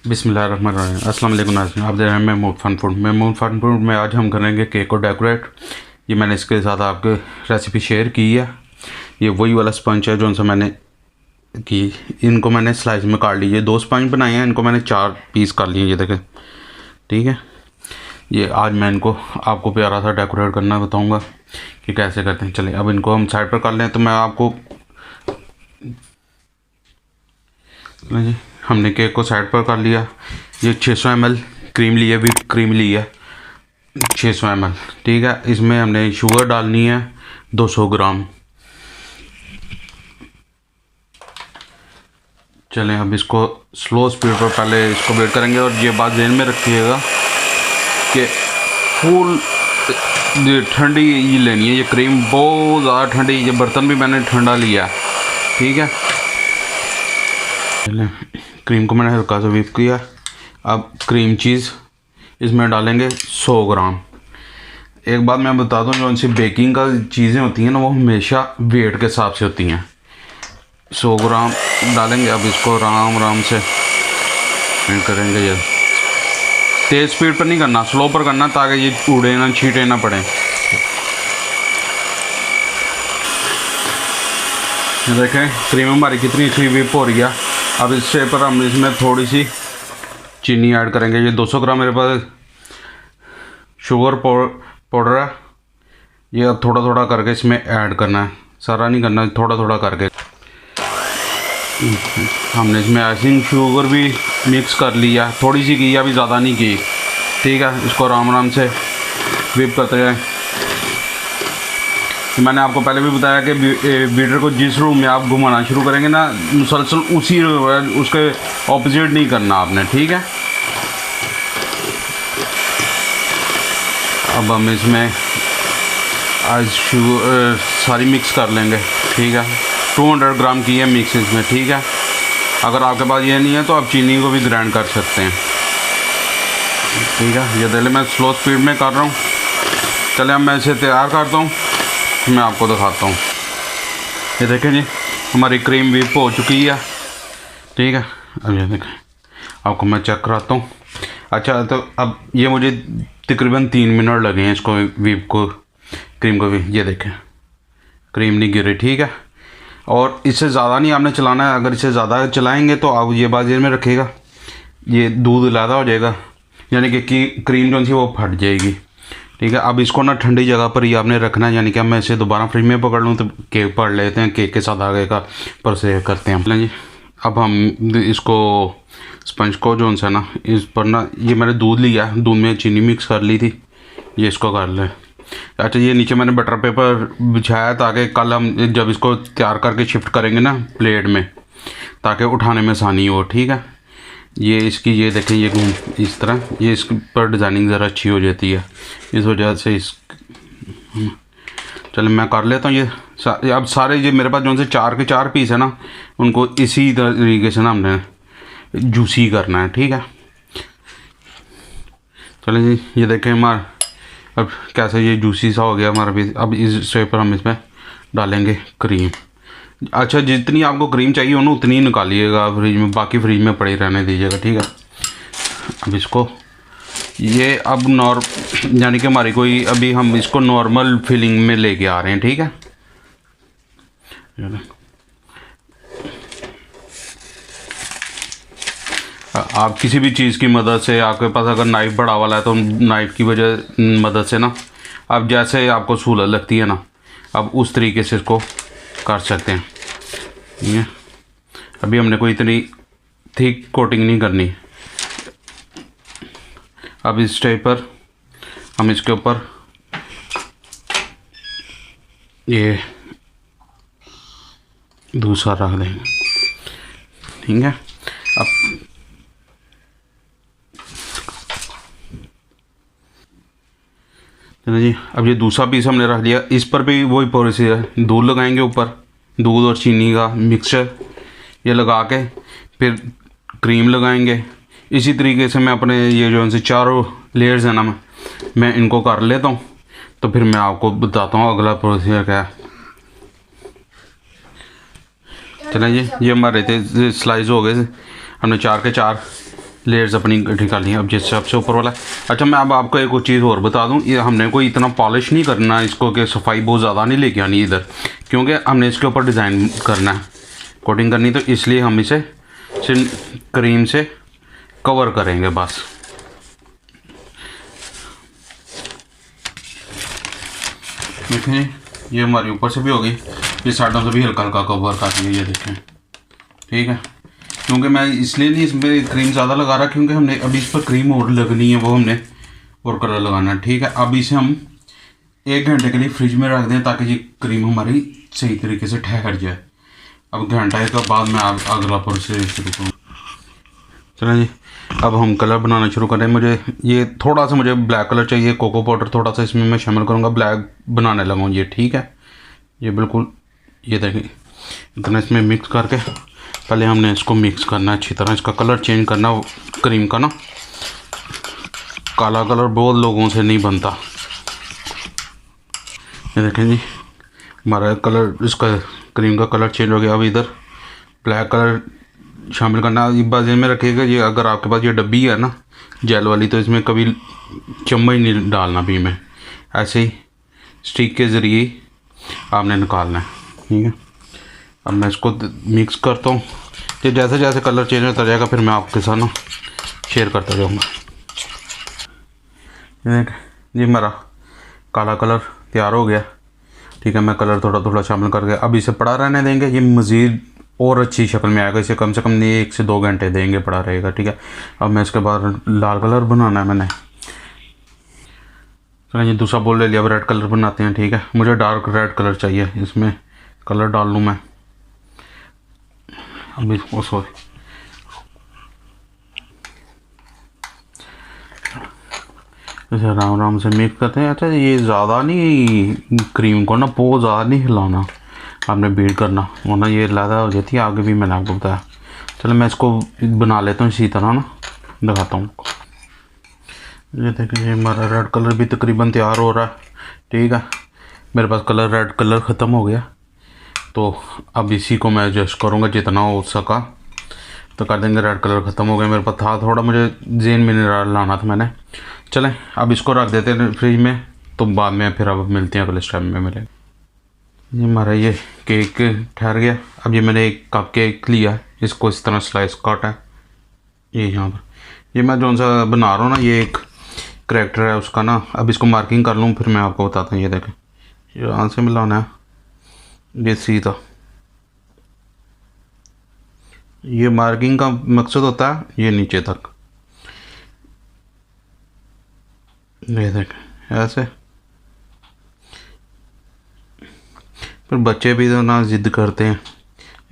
बिस्मिल्लाहिर्रहमानिर्रहीम। अस्सलाम वालेकुम नाज़रीन, आप देख रहे हैं Mahmood fun food. Mahmood fun food में आज हम करेंगे केक को डेकोरेट। ये मैंने इसके साथ आपके रेसिपी शेयर की है। ये वही वाला स्पंज है जो सा मैंने की। इनको मैंने स्लाइस में काट लीजिए। 2 स्पंज बनाए हैं, इनको मैंने 4 पीस कर लिए। ये देखें, ठीक है। ये आज मैं इनको आपको प्यारा सा डेकोरेट करना बताऊँगा कि कैसे करते हैं। चलिए अब इनको हम साइड पर कर लें। तो मैं आपको जी, हमने केक को साइड पर कर लिया। ये 600 ml क्रीम ली है, व्हिप क्रीम ली है 600 ml, ठीक है। इसमें हमने शुगर डालनी है 200 ग्राम। चलें अब इसको स्लो स्पीड पर पहले इसको वेट करेंगे। और ये बात ध्यान में रखिएगा कि फुल ठंडी ये लेनी है। ये क्रीम बहुत ज़्यादा ठंडी, ये बर्तन भी मैंने ठंडा लिया, ठीक है। चलें क्रीम को मैंने हल्का सा व्हिप किया। अब क्रीम चीज़ इसमें डालेंगे 100 ग्राम। एक बात मैं बता दूं, जो इनसे बेकिंग का चीज़ें होती हैं ना, वो हमेशा वेट के हिसाब से होती हैं। 100 ग्राम डालेंगे। अब इसको आराम से करेंगे। ये तेज़ स्पीड पर नहीं करना, स्लो पर करना, ताकि ये उड़े ना, छीटे ना पड़े। देखें क्रीम हमारी कितनी अच्छी व्हिप हो रही है। अब इससे पर हम इसमें थोड़ी सी चीनी ऐड करेंगे। ये 200 ग्राम मेरे पास शुगर पाउडर है। ये अब थोड़ा थोड़ा करके इसमें ऐड करना है, सारा नहीं करना, थोड़ा थोड़ा करके। हमने इसमें आइसिंग शुगर भी मिक्स कर लिया, थोड़ी सी की, अभी ज़्यादा नहीं की, ठीक है। इसको आराम से व्हिप करते हैं। मैंने आपको पहले भी बताया कि बीटर को जिस रूम में आप घुमाना शुरू करेंगे ना, मुसलसल उसी उसके ऑपोजिट नहीं करना आपने, ठीक है। अब हम इसमें आज शुगर सारी मिक्स कर लेंगे, ठीक है। 200 ग्राम की है मिक्स इसमें, ठीक है। अगर आपके पास ये नहीं है तो आप चीनी को भी ग्राइंड कर सकते हैं, ठीक है। ये पहले मैं स्लो स्पीड में कर रहा हूँ। चले अब मैं इसे तैयार करता हूँ, मैं आपको दिखाता हूँ। ये देखें जी, हमारी क्रीम व्हिप हो चुकी है, ठीक है। अब ये देखें, आपको मैं चेक कराता हूँ। अच्छा, तो अब ये मुझे तकरीबन 3 मिनट लगे हैं इसको व्हिप को, क्रीम को भी। ये देखें क्रीम नहीं गिरी, ठीक है। और इससे ज़्यादा नहीं आपने चलाना है। अगर इससे ज़्यादा चलाएँगे तो आप ये बात में रखिएगा, ये दूध ज़्यादा हो जाएगा, यानी कि क्रीम जो सी वो फट जाएगी, ठीक है। अब इसको ना ठंडी जगह पर ही आपने रखना है, यानी कि मैं इसे दोबारा फ्रिज में पकड़ लूँ तो केक पकड़ लेते हैं। केक के साथ आगे का प्रोसेस करते हैं जी। अब हम इसको स्पंज को जो सा ना, इस पर ना, ये मैंने दूध लिया, दूध में चीनी मिक्स कर ली थी, ये इसको कर लें। अच्छा, ये नीचे मैंने बटर पेपर बिछाया ताकि कल हम जब इसको तैयार करके शिफ्ट करेंगे ना प्लेट में, ताकि उठाने में आसानी हो, ठीक है। ये इसकी ये देखें, ये घूम इस तरह, ये इस पर डिज़ाइनिंग ज़रा अच्छी हो जाती है, इस वजह से इस। चलो मैं कर लेता हूँ ये अब सारे ये मेरे पास जो से 4 के 4 पीस है ना, उनको इसी तरीके से ना हमने जूसी करना है, ठीक है। चलो जी, ये देखें हमारा अब कैसे ये जूसी सा हो गया हमारा पीस। अब इस स्टेप पर हम इसमें डालेंगे क्रीम। अच्छा, जितनी आपको क्रीम चाहिए हो ना, उतनी निकालिएगा फ्रिज में, बाकी फ्रिज में पड़ी रहने दीजिएगा, ठीक है। अब इसको ये अब यानी कि हमारी कोई, अभी हम इसको नॉर्मल फिलिंग में लेके आ रहे हैं, ठीक है। आप किसी भी चीज़ की मदद से, आपके पास अगर नाइफ़ बड़ा वाला है तो नाइफ़ की मदद से ना, अब जैसे आपको सहूलत लगती है ना, अब उस तरीके से इसको कर सकते हैं, ठीक है। अभी हमने कोई इतनी थिक कोटिंग नहीं करनी। अब इस स्टेप पर हम इसके ऊपर ये दूसरा रख देंगे, ठीक है। अब चलो जी, अब ये दूसरा पीस हमने रख लिया। इस पर भी वही प्रोसेस है, दूध लगाएंगे ऊपर, दूध और चीनी का मिक्सचर ये लगा के फिर क्रीम लगाएंगे। इसी तरीके से मैं अपने ये जो उनसे 4 लेयर्स हैं ना, मैं इनको कर लेता हूँ, तो फिर मैं आपको बताता हूँ अगला प्रोसीजर क्या है। चलें जी, ये हमारे थे स्लाइस हो गए, हमने 4 के 4 लेयर्स अपनी निकालनी है। अब जैसे सबसे ऊपर वाला, अच्छा मैं अब आपको एक चीज़ और बता दूं, ये हमने कोई इतना पॉलिश नहीं करना इसको कि सफाई बहुत ज़्यादा नहीं लेके आनी इधर, क्योंकि हमने इसके ऊपर डिज़ाइन करना है, कोटिंग करनी, तो इसलिए हम इसे सिर्फ क्रीम से कवर करेंगे बस। देखें ये हमारी ऊपर से भी हो गई, ये साइडों से भी हल्का हल्का कवर कर लिया, ये देखें ठीक है। क्योंकि मैं इसलिए नहीं इसमें क्रीम ज़्यादा लगा रहा, क्योंकि हमने अभी इस पर क्रीम और लगनी है, वो हमने और कलर लगाना है, ठीक है। अब इसे हम 1 घंटे के लिए फ्रिज में रख दें ताकि ये क्रीम हमारी सही तरीके से ठहर जाए। अब घंटे के बाद मैं अगला प्रोसेस शुरू करूँ। चलें जी, अब हम कलर बनाना शुरू करें। मुझे ये थोड़ा सा मुझे ब्लैक कलर चाहिए, कोको पाउडर थोड़ा सा इसमें मैं शामिल करूँगा, ब्लैक बनाने लगा ये, ठीक है। ये बिल्कुल, ये देखें इतना इसमें मिक्स करके पहले हमने इसको मिक्स करना है अच्छी तरह, इसका कलर चेंज करना क्रीम का ना। काला कलर बहुत लोगों से नहीं बनता। ये देखें जी हमारा कलर, इसका क्रीम का कलर चेंज हो गया। अब इधर ब्लैक कलर शामिल करना। ये बात में रखिएगा, ये अगर आपके पास ये डब्बी है ना जेल वाली, तो इसमें कभी चम्मच नहीं डालना भी में, ऐसे ही स्टिक के ज़रिए आपने निकालना है, ठीक है। अब मैं इसको मिक्स करता हूँ, तो जैसे जैसे कलर चेंज होता जाएगा फिर मैं आपके साथ ना शेयर करता जाऊँगा। ये हमारा काला कलर तैयार हो गया, ठीक है। मैं कलर थोड़ा थोड़ा शामिल करके अब इसे पड़ा रहने देंगे, ये मज़ीद और अच्छी शक्ल में आएगा। इसे कम से कम नहीं 1 से 2 घंटे देंगे, पड़ा रहेगा, ठीक है। अब मैं इसके बाद लाल कलर बनाना है मैंने, तो ये दूसरा बोल ले लिया। अब रेड कलर बनाते हैं, ठीक है। मुझे डार्क रेड कलर चाहिए, इसमें कलर डाल लूँ मैं अभी, सॉरी इसे आराम आराम से मिक्स करते हैं। अच्छा ये ज़्यादा नहीं, क्रीम को ना बहुत ज़्यादा नहीं हिलाना, आपने बीट करना, वरना ये लहदा हो जाती है, आगे भी मैंने आपको बताया। चलो मैं इसको बना लेता हूँ इसी तरह ना, दिखाता हूँ। ये देखिए हमारा रेड कलर भी तकरीबन तैयार हो रहा है, ठीक है। मेरे पास कलर रेड कलर ख़त्म हो गया, तो अब इसी को मैं एडजस्ट करूँगा जितना हो सका तो कर देंगे। रेड कलर ख़त्म हो गया, मेरे पास था थोड़ा, मुझे जेन मिनरल लाना था मैंने। चलें अब इसको रख देते हैं फ्रिज में, तो बाद में फिर अब मिलते हैं अगले टाइम में मिलेंगे। ये हमारा ये केक ठहर गया। अब ये मैंने एक कप केक लिया, इसको इस तरह स्लाइस काटा है, ये यहाँ पर। ये मैं जो सा बना रहा हूँ ना, ये एक करैक्टर है उसका ना। अब इसको मार्किंग कर लूँ फिर मैं आपको बताता हूँ। ये देखें यहाँ से मिलाना है, ये सीधा, ये मार्किंग का मकसद होता है ये नीचे तक, ये देखें ऐसे। फिर बच्चे भी तो ना ज़िद करते हैं,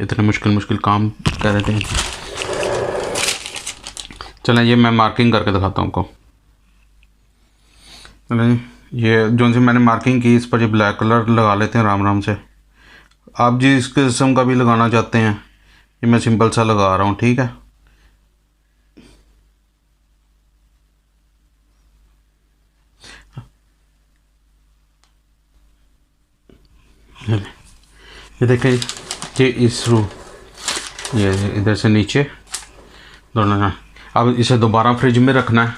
इतने मुश्किल मुश्किल काम कर देते हैं। चलें ये मैं मार्किंग करके दिखाता हूँ आपको। चलें ये जो सी मैंने मार्किंग की, इस पर ये ब्लैक कलर लगा लेते हैं आराम आराम से। आप जिस किस्म का भी लगाना चाहते हैं, ये मैं सिंपल सा लगा रहा हूँ, ठीक है। ये देखें ये इस रू, ये इधर से नीचे दोनों ना। अब इसे दोबारा फ्रिज में रखना है,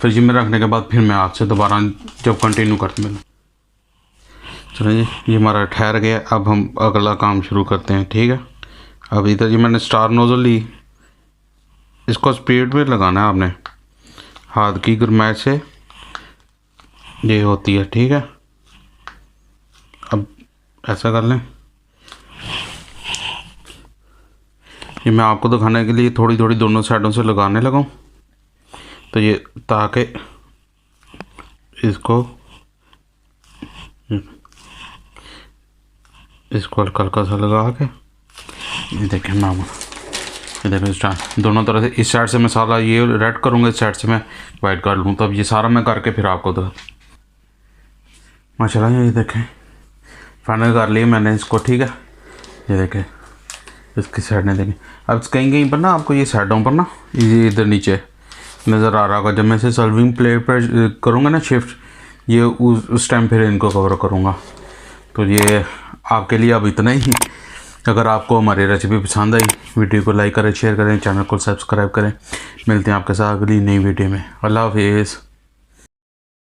फ्रिज में रखने के बाद फिर मैं आपसे दोबारा जब कंटिन्यू करते मिलूँ। चलिए जी ये हमारा ठहर गया, अब हम अगला काम शुरू करते हैं, ठीक है। अब इधर जी मैंने स्टार नोज़ल ली, इसको स्पीड में लगाना है आपने, हाथ की गरमाइश से ये होती है, ठीक है। अब ऐसा कर लें, ये मैं आपको दिखाने के लिए थोड़ी थोड़ी दोनों साइडों से लगाने लगा, तो ये ताकि इसको हल्का हल्का सा लगा के, ये देखें मैं ये देखें स्टार्ट दोनों तरह से। इस साइड से मैं सारा ये रेड करूँगा, इस साइड से मैं वाइट कर लूँ, तो अब ये सारा मैं करके फिर आपको दो माशाल्लाह। ये देखें फाइनल कर लिया मैंने इसको, ठीक है। ये देखें इसकी साइड में देखें, अब कहीं कहीं पर ना आपको ये साइडों पर ना ये इधर नीचे नज़र आ रहा होगा। जब मैं इसे सर्विंग प्लेट पर करूँगा ना शिफ्ट, ये उस टाइम फिर इनको कवर करूँगा। तो ये आपके लिए अब इतना ही, अगर आपको हमारी रेसिपी पसंद आई, वीडियो को लाइक करें, शेयर करें, चैनल को सब्सक्राइब करें। मिलते हैं आपके साथ अगली नई वीडियो में। अल्लाह हाफिज़।